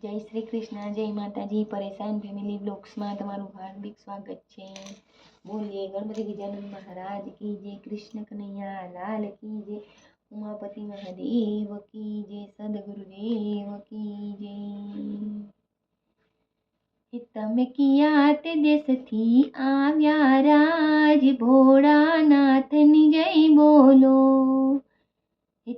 જય શ્રી કૃષ્ણ, જય માતાજી. પરેશાન ફેમિલી બ્લોગ્સમાં તમારું હાર્દિક સ્વાગત છે. બોલીએ ગણપતિ ગજાનંદ મહારાજ કી જય, કૃષ્ણ કનૈયા લાલ કી જય, ઉમાપતિ મહાદેવ કી જય, સદગુરુદેવ કી જય. તમે કિયા તે દેશથી આવ્યા રાજ, ભોળાનાથની જય બોલો.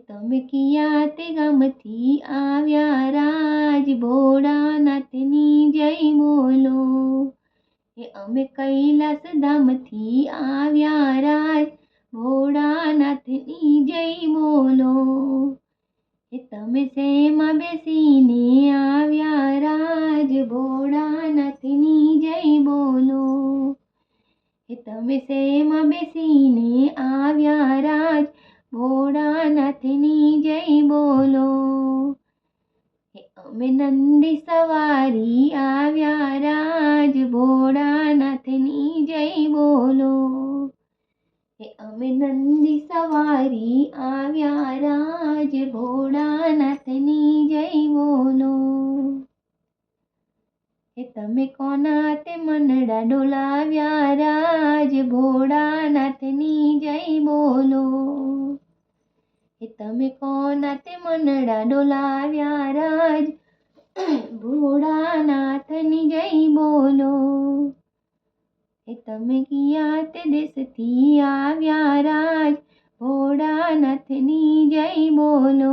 તમે કિયા તે ગામથી આવ્યા રાજ, ભોળાનાથની જય બોલો. અમે કૈલાસ ધામથી આવ્યા રાજ, ભોળાનાથની જય બોલો. તમે શેમાં બેસીને આવ્યા રાજ, ભોળાનાથની જય બોલો. તમે શેમાં બેસીને આવ્યા રાજ, ભોળાનાથની જય બોલો. અમે નંદી સવારી આવ્યા રાજ, ભોળાનાથની જય બોલો. અમે નંદી સવારી આવ્યા રાજ, ભોળાનાથની જય બોલો. તમે કોના તે મનડા ડોલાવ્યા રાજ, ભોળાનાથની જય બોલો. તમે કોના તે મનડા ડોલાવ્યા રાજ, ભોળાનાથની જય બોલો. તમે કિયા તે દેશથી આવ્યા રાજ, ભોળાનાથની જય બોલો.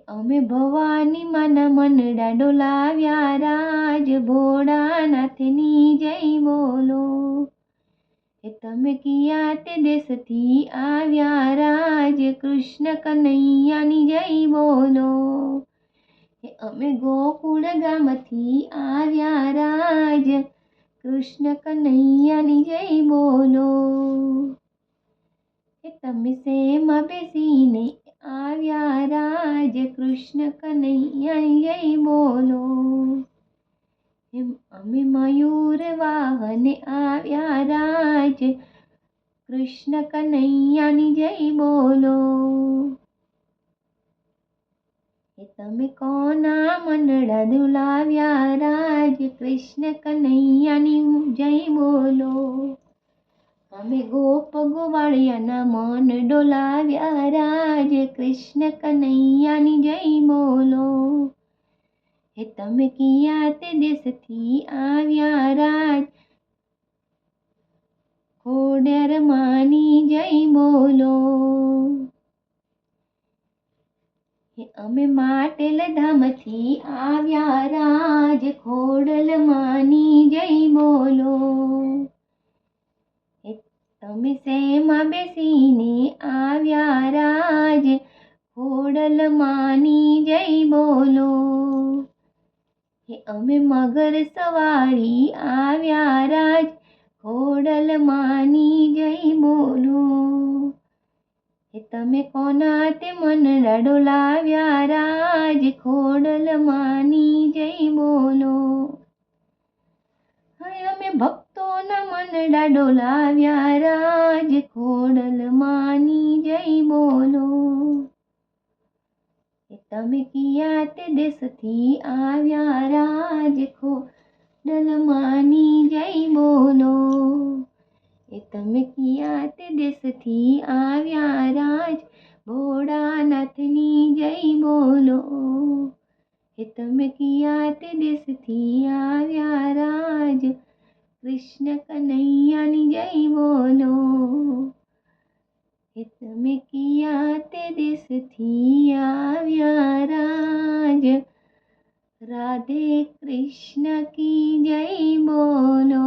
અમે ભવાની માના મનડા ડોલાવ્યા રાજ, ભોળાનાથની જય બોલો. તમે કિયા તે દેશથી આવ્યા રાજ, કૃષ્ણ કનૈયાની જય બોલો. અમે ગોકુળ ગામથી આવ્યા રાજ, કૃષ્ણ કનૈયાની જય બોલો. તમે શેમાં બેસીને આવ્યા રાજ, કૃષ્ણ કનૈયાની જય બોલો. અમે મયુર વાહને આવ્યા રાજ, કૃષ્ણ કનૈયાની જય બોલો. તમે કોના મનડા ડોલાવ્યા રાજ, કૃષ્ણ કનૈયાની જય બોલો. અમે ગોપ ગોવાળિયાના મન ડોલાવ્યા રાજ, કૃષ્ણ કનૈયાની જય બોલો. તમે કિયા તે દેશથી આવ્યા રાજ, ખોડિયાર માની જય બોલો. અમે માટેલ ધામથી આવ્યા રાજ, ખોડલ માની જય બોલો. તમે શેમાં બેસીને આવ્યા રાજ, ખોડલ માની જય બોલો. અમે મગર સવારી આવ્યા રાજ, ખોડલ માની જય બોલો. તમે કોના તે મનડા ડોલાવ્યા રાજ, ખોડલ માની જય બોલો. અમે ભક્તોના મનડા ડોલાવ્યા રાજ, ખોડલ માની જય બોલો. તમે કિયા તે દેશથી આવ્યા રાજ, ખોડલ માની જય બોલો. તમે કિયા તે દેશથી આવ્યા રાજ, ભોળાનાથની જય બોલો. તમે કિયા તે દેશથી આવ્યા રાજ, કૃષ્ણ કનૈયાની જય બોલો. તમે કિયા તે દેશથી આવ્યા રાજ, રાધે કૃષ્ણ કી જય બોલો.